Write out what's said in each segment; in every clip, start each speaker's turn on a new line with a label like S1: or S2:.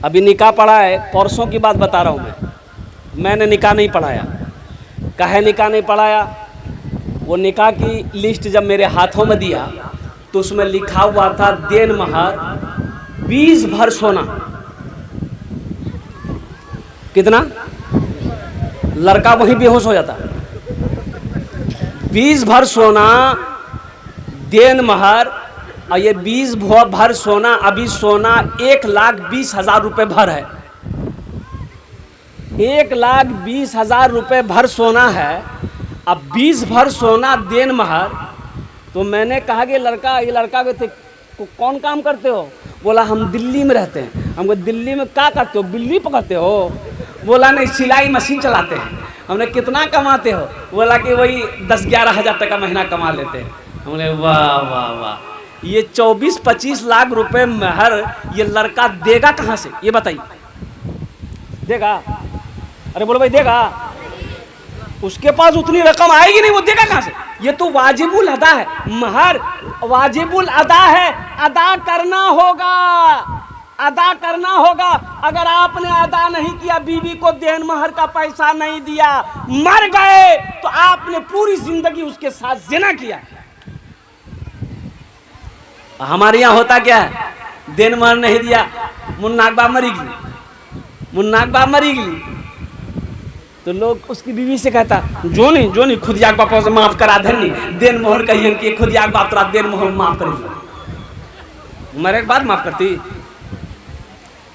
S1: अभी निकाह पढ़ा है, परसों की बात बता रहा हूँ मैंने निकाह नहीं पढ़ाया। काहे निकाह नहीं पढ़ाया? वो निकाह की लिस्ट जब मेरे हाथों में दिया तो उसमें लिखा हुआ था देन महार 20 भर सोना। कितना? लड़का वहीं बेहोश हो जाता। 20 भर सोना देन महार, और ये 20 भर सोना, अभी सोना 1,20,000 रुपये भर है। 1,20,000 रुपये भर सोना है। अब 20 भर सोना देन महार। तो मैंने कहा कि ये लड़का को कौन काम करते हो? बोला हम दिल्ली में रहते हैं। हमको दिल्ली में क्या करते हो? बिल्ली पकड़ते हो? बोला नहीं, सिलाई मशीन चलाते हैं। हमने कितना कमाते हो? बोला कि वही 10-11 हज़ार तक का महीना कमा लेते हैं। हमने वाह वाह वाह, ये 24-25 लाख रुपए महर ये लड़का देगा कहाँ से? ये बताइए, देगा? अरे बोलो भाई, देगा? उसके पास उतनी रकम आएगी नहीं, वो देगा कहाँ से? ये तो वाजिबुल अदा है, महर वाजिबुल अदा है, अदा करना होगा, अदा करना होगा। अगर आपने अदा नहीं किया, बीवी को देन महर का पैसा नहीं दिया, मर गए, तो आपने पूरी जिंदगी उसके साथ जिना किया। हमारे यहाँ होता क्या है? देन महर नहीं दिया, मुन्नाक बाप मरी गई, मुन्नाक बाप मरी गई, तो लोग उसकी बीवी से कहता जो नहीं खुद याक बाप से माफ करा धनी, देन मोहर कहिए कि खुद याक बाप तोरा देन मोहर माफ करेगी। मरे के बाद माफ करती,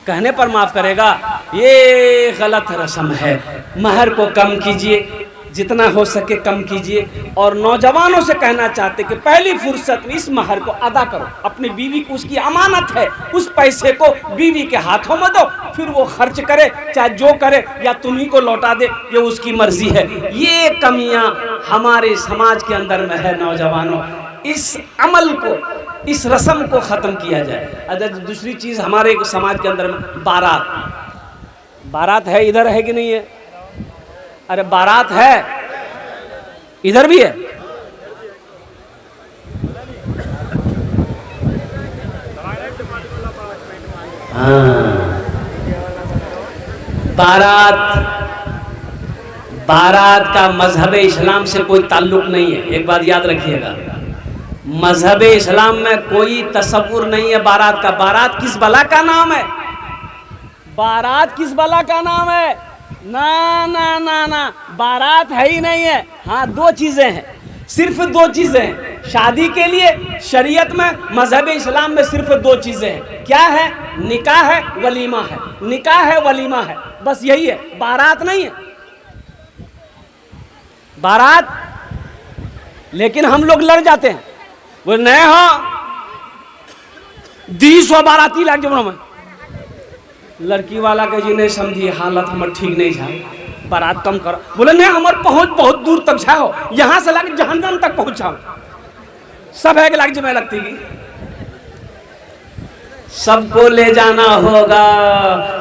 S1: कहने पर माफ करेगा? ये गलत रस्म है। महर को कम कीजिए, जितना हो सके कम कीजिए। और नौजवानों से कहना चाहते कि पहली फुर्सत में इस महर को अदा करो। अपनी बीवी को, उसकी अमानत है, उस पैसे को बीवी के हाथों में दो, फिर वो खर्च करे, चाहे जो करे, या तुम्ही को लौटा दे, ये उसकी मर्जी है। ये कमियां हमारे समाज के अंदर में है। नौजवानों, इस अमल को, इस रस्म को ख़त्म किया जाए। अगर दूसरी चीज़ हमारे समाज के अंदर में बारात है, इधर है कि नहीं है? अरे बारात है, इधर भी है। हाँ, बारात का मजहब इस्लाम से कोई ताल्लुक नहीं है। एक बात याद रखिएगा, मजहब इस्लाम में कोई तसव्वुर नहीं है बारात का। बारात किस बला का नाम है? बारात किस बला का नाम है? ना ना ना ना, बारात है ही नहीं है। हाँ, 2 चीज़ें हैं, सिर्फ 2 चीज़ें हैं शादी के लिए। शरीयत में, मजहब इस्लाम में सिर्फ 2 चीज़ें हैं। क्या है? निकाह है, वलीमा है। निकाह है, वलीमा है, बस यही है, बारात नहीं है। बारात, लेकिन हम लोग लड़ जाते हैं, वो नए हो 200 बाराती लग जाओ में। लड़की वाला के जी नहीं समझी, हालत हमार ठीक नहीं जाए, बारात कम करो। बोले नहीं, हमार पहुंच बहुत दूर तक जाओ, यहाँ से लग जहन्नम तक पहुंचाओ। सब है कि लग जमे लगती की, सबको ले जाना होगा,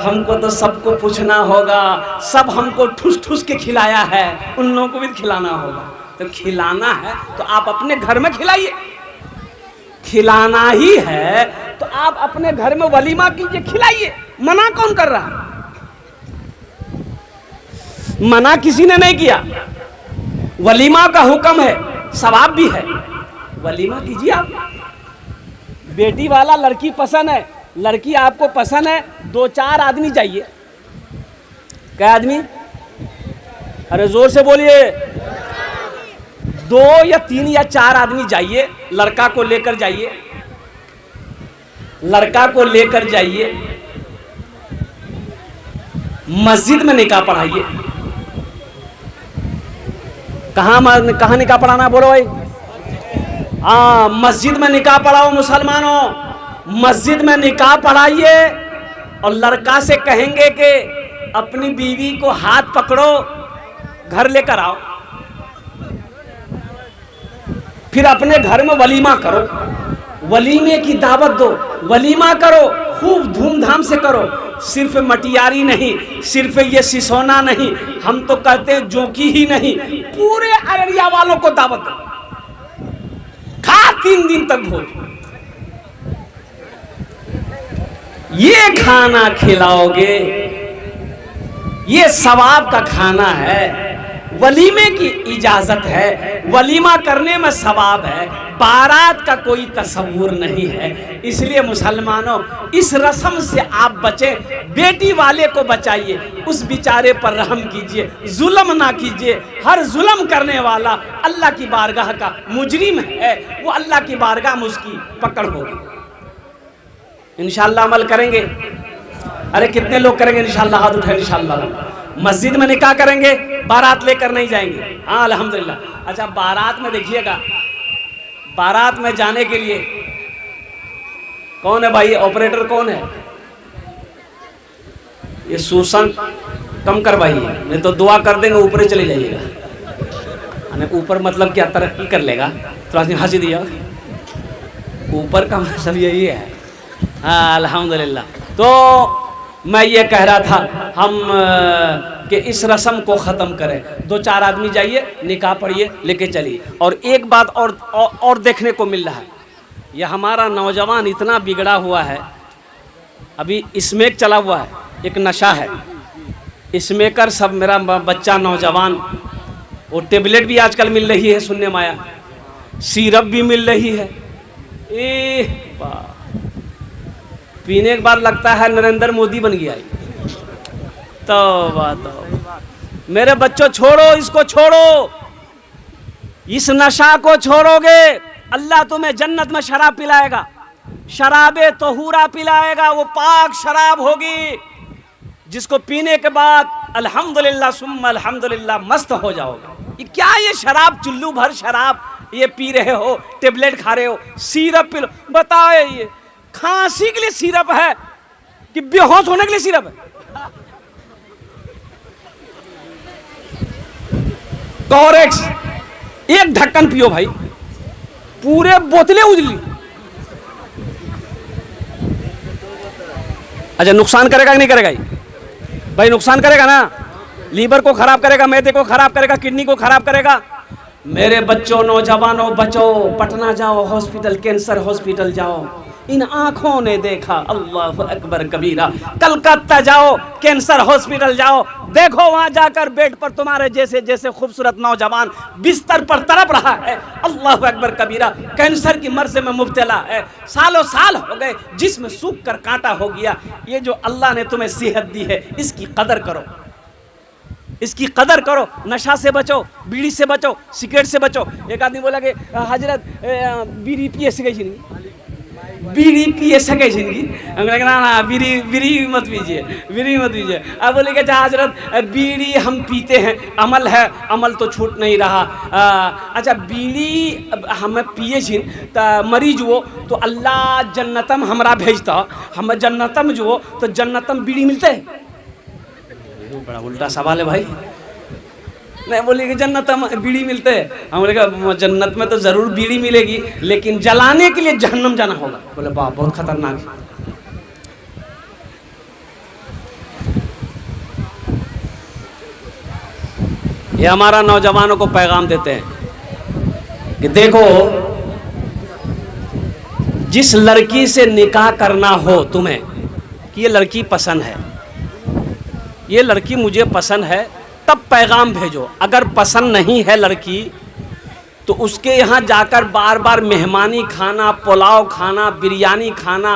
S1: हमको तो सबको पूछना होगा। सब हमको ठूस ठूस के खिलाया है, उन लोगों को भी खिलाना होगा। तो खिलाना है तो आप अपने घर में खिलाइए। खिलाना ही है तो आप अपने घर में वलीमा कीजिए, खिलाइए। मना कौन कर रहा? मना किसी ने नहीं किया। वलीमा का हुक्म है, सवाब भी है, वलीमा कीजिए आप। बेटी वाला लड़की पसंद है, लड़की आपको पसंद है, 2-4 आदमी जाइए। क्या आदमी? अरे जोर से बोलिए। 2 या 3 या 4 आदमी जाइए, लड़का को लेकर जाइए, लड़का को लेकर जाइए, मस्जिद में निकाह पढ़ाइए। कहाँ निकाह पढ़ाना? बोलो भाई। हाँ, मस्जिद में निकाह पढ़ाओ मुसलमानों, मस्जिद में निकाह पढ़ाइए। और लड़का से कहेंगे कि अपनी बीवी को हाथ पकड़ो, घर लेकर आओ, फिर अपने घर में वलीमा करो, वलीमे की दावत दो, वलीमा करो, खूब धूमधाम से करो। सिर्फ मटियारी नहीं, सिर्फ ये सिसोना नहीं, हम तो कहते हैं जोकी ही नहीं, पूरे अररिया वालों को दावत दो, खा 3 दिन तक भोज। ये खाना खिलाओगे, ये सवाब का खाना है, वलीमे की इजाजत है, वलीमा करने में सवाब है, बारात का कोई तस्वुर नहीं है। इसलिए मुसलमानों, इस रस्म से आप बचें, बेटी वाले को बचाइए, उस बेचारे पर रहम कीजिए, जुल्म ना कीजिए। हर जुल्म करने वाला अल्लाह की बारगाह का मुजरिम है, वो अल्लाह की बारगाह में उसकी पकड़ होगी। इंशाअल्लाह अमल करेंगे। अरे कितने लोग करेंगे इंशाअल्लाह? हाथ उठाए इंशाअल्लाह। मस्जिद में निकाह करेंगे, बारात लेकर नहीं जाएंगे। हाँ अल्हम्दुलिल्लाह। अच्छा, बारात में देखिएगा, बारात में जाने के लिए कौन है भाई? ऑपरेटर कौन है? ये सूसन कम करवाइए, नहीं तो दुआ कर देंगे ऊपर ही चले जाइएगा। ऊपर मतलब क्या, तरक्की कर लेगा? थोड़ा सी हंसी दिया, ऊपर का मतलब यही है। हाँ अल्हम्दुलिल्लाह। तो मैं ये कह रहा था हम कि इस रस्म को ख़त्म करें। 2-4 आदमी जाइए, निकाह पढ़िए, लेके चलिए। और एक बात और देखने को मिल रहा है, यह हमारा नौजवान इतना बिगड़ा हुआ है। अभी स्मैक चला हुआ है, एक नशा है स्मैकर। सब मेरा बच्चा नौजवान, वो टेबलेट भी आजकल मिल रही है सुनने में आया, सिरप भी मिल रही है। पीने के बाद लगता है नरेंद्र मोदी बन गया। तो मेरे बच्चों, छोड़ो इसको, छोड़ो इस नशा को। छोड़ोगे अल्लाह तुम्हें जन्नत में शराब पिलाएगा, शराबे तोहूरा पिलाएगा। वो पाक शराब होगी जिसको पीने के बाद अल्हम्दुलिल्लाह सुम्मा अल्हम्दुलिल्लाह मस्त हो जाओगे। ये क्या, ये शराब, चुल्लू भर शराब ये पी रहे हो, टेबलेट खा रहे हो, सिरप पी लो। बताओ, ये खांसी के लिए सिरप है कि बेहोश होने के लिए सिरप है? टॉरेक्स एक ढक्कन पियो भाई, पूरे बोतलें उजली। अच्छा, नुकसान करेगा कि नहीं करेगा? भाई नुकसान करेगा ना, लीवर को खराब करेगा, मैदे को खराब करेगा, किडनी को खराब करेगा। मेरे बच्चों, नौजवानों, बचो, पटना जाओ, हॉस्पिटल, कैंसर हॉस्पिटल जाओ। इन आंखों ने देखा, अल्लाह अकबर कबीरा। कलकत्ता जाओ, कैंसर हॉस्पिटल जाओ, देखो वहां जाकर बेड पर तुम्हारे जैसे जैसे खूबसूरत नौजवान बिस्तर पर तड़प रहा है। अल्लाह अकबर कबीरा, कैंसर की मर्ज में मुब्तला है, सालों साल हो गए, जिसमें सूख कर कांटा हो गया। ये जो अल्लाह ने तुम्हें सेहत दी है, इसकी कदर करो, इसकी कदर करो। नशा से बचो, बीड़ी से बचो, सिगरेट से बचो। एक आदमी बोला कि हजरत बीड़ी पिए सके नहीं, बीड़ी पिए सके जिंदगी? ना बीड़ी मत पीजिए, बीड़ी मत पीजिए। अब बोले कि हजरत बीड़ी हम पीते हैं, अमल है, अमल तो छूट नहीं रहा। अच्छा, बीड़ी हम पिए छिन तो मरीज वो तो अल्लाह जन्नतम हमरा भेजता, हम जन्नतम जो तो जन्नतम बीड़ी मिलते है? बड़ा उल्टा सवाल है भाई। नहीं, बोले कि जन्नत में बीड़ी मिलते हैं। हम बोले कि जन्नत में तो ज़रूर बीड़ी मिलेगी, लेकिन जलाने के लिए जहन्नम जाना होगा। बोले वाह, बहुत खतरनाक है। ये हमारा नौजवानों को पैगाम देते हैं कि देखो, जिस लड़की से निकाह करना हो तुम्हें कि ये लड़की पसंद है, ये लड़की मुझे पसंद है, तब पैगाम भेजो। अगर पसंद नहीं है लड़की तो उसके यहाँ जाकर बार बार मेहमानी खाना, पुलाव खाना, बिरयानी खाना।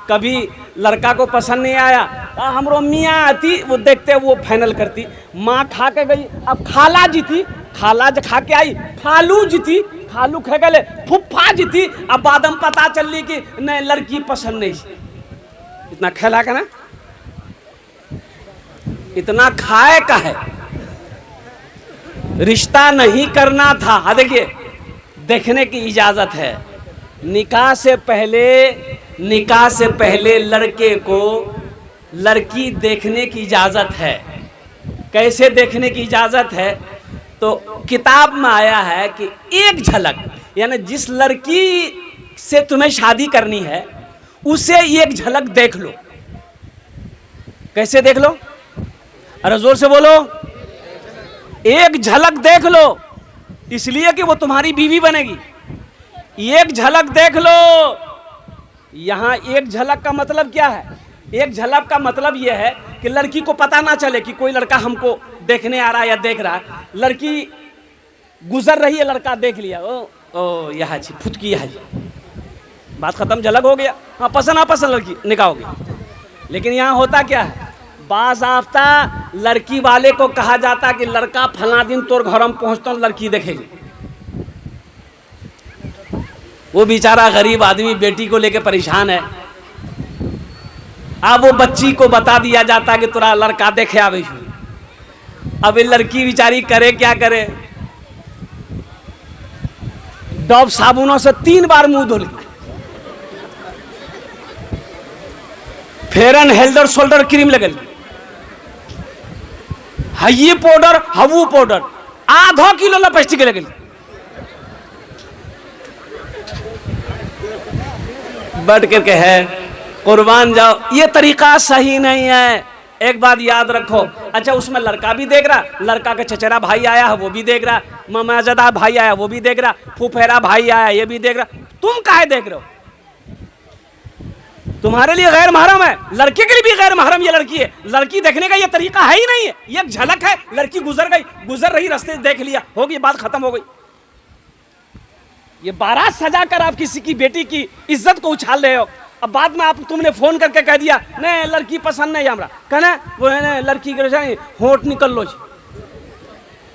S1: कभी लड़का को पसंद नहीं आया, हमरो मियाँ आती, वो देखते वो फाइनल करती। माँ खा के गई, अब खाला जीती, खाला जो खा के आई, खालू जीती, खालू खा गए, फुफ्फा जीती। अब बाद में पता चली कि नहीं, लड़की पसंद नहीं। इतना खेला का ना, इतना खाए का है, रिश्ता नहीं करना था। हाँ देखिए, देखने की इजाज़त है। निकाह से पहले लड़के को लड़की देखने की इजाज़त है। कैसे देखने की इजाज़त है? तो किताब में आया है कि एक झलक, यानी जिस लड़की से तुम्हें शादी करनी है उसे एक झलक देख लो। कैसे देख लो? अरे जोर से बोलो। एक झलक देख लो, इसलिए कि वो तुम्हारी बीवी बनेगी। एक झलक देख लो। यहां एक झलक का मतलब क्या है? एक झलक का मतलब यह है कि लड़की को पता ना चले कि कोई लड़का हमको देखने आ रहा है या देख रहा है। लड़की गुजर रही है, लड़का देख लिया, ओ यह जी फुटकी, यह जी, बात खत्म, झलक हो गया। हाँ, पसंद नापसंद लड़की निकाह हो गया। लेकिन यहाँ होता क्या है, बाज़ाफ्ता लड़की वाले को कहा जाता कि लड़का फला दिन तोर घर में पहुँचता हूँ, लड़की देखेगी। वो बेचारा गरीब आदमी बेटी को लेके परेशान है। अब वो बच्ची को बता दिया जाता कि तुरा लड़का देखे आवे। अब ये लड़की बेचारी करे क्या करे, डब साबुनों से 3 बार मुंह धो ली, फेयर एंड हेल्डर शोल्डर क्रीम लगल, हई पाउडर हवू पाउडर, आधा किलो लिपस्टिक लगल। बढ़ करके है, कुर्बान जाओ, ये तरीका सही नहीं है। एक बात याद रखो। अच्छा, उसमें लड़का भी देख रहा, लड़का का चचेरा भाई आया है वो भी देख रहा, मामाजादा भाई आया वो भी देख रहा, फुफेरा भाई आया ये भी देख रहा। तुम काहे देख रहे हो? तुम्हारे लिए गैर महरम है, लड़के के लिए भी गैर महरम ये लड़की है। लड़की देखने का ये तरीका है ही नहीं है। ये एक झलक है, लड़की गुजर गई, गुजर रही रास्ते देख लिया, हो गई बात, खत्म हो गई। ये बारात सजा कर आप किसी की बेटी की इज्जत को उछाल रहे हो। अब बाद में आप तुमने फोन करके कह दिया नहीं लड़की पसंद नहीं हमरा, कहना वो है लड़की के होंठ निकल लो,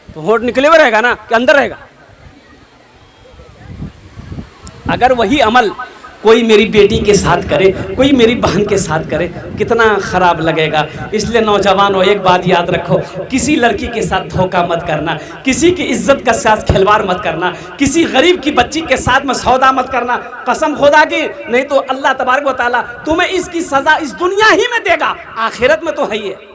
S1: तो होंठ निकले हुए रहेगा ना कि अंदर रहेगा? अगर वही अमल कोई मेरी बेटी के साथ करे, कोई मेरी बहन के साथ करे, कितना खराब लगेगा। इसलिए नौजवानों, एक बात याद रखो, किसी लड़की के साथ धोखा मत करना, किसी की इज्जत के साथ खिलवाड़ मत करना, किसी गरीब की बच्ची के साथ में सौदा मत करना, कसम खुदा की, नहीं तो अल्लाह तबारक व तआला तुम्हें इसकी सजा इस दुनिया ही में देगा, आखिरत में तो है ही है।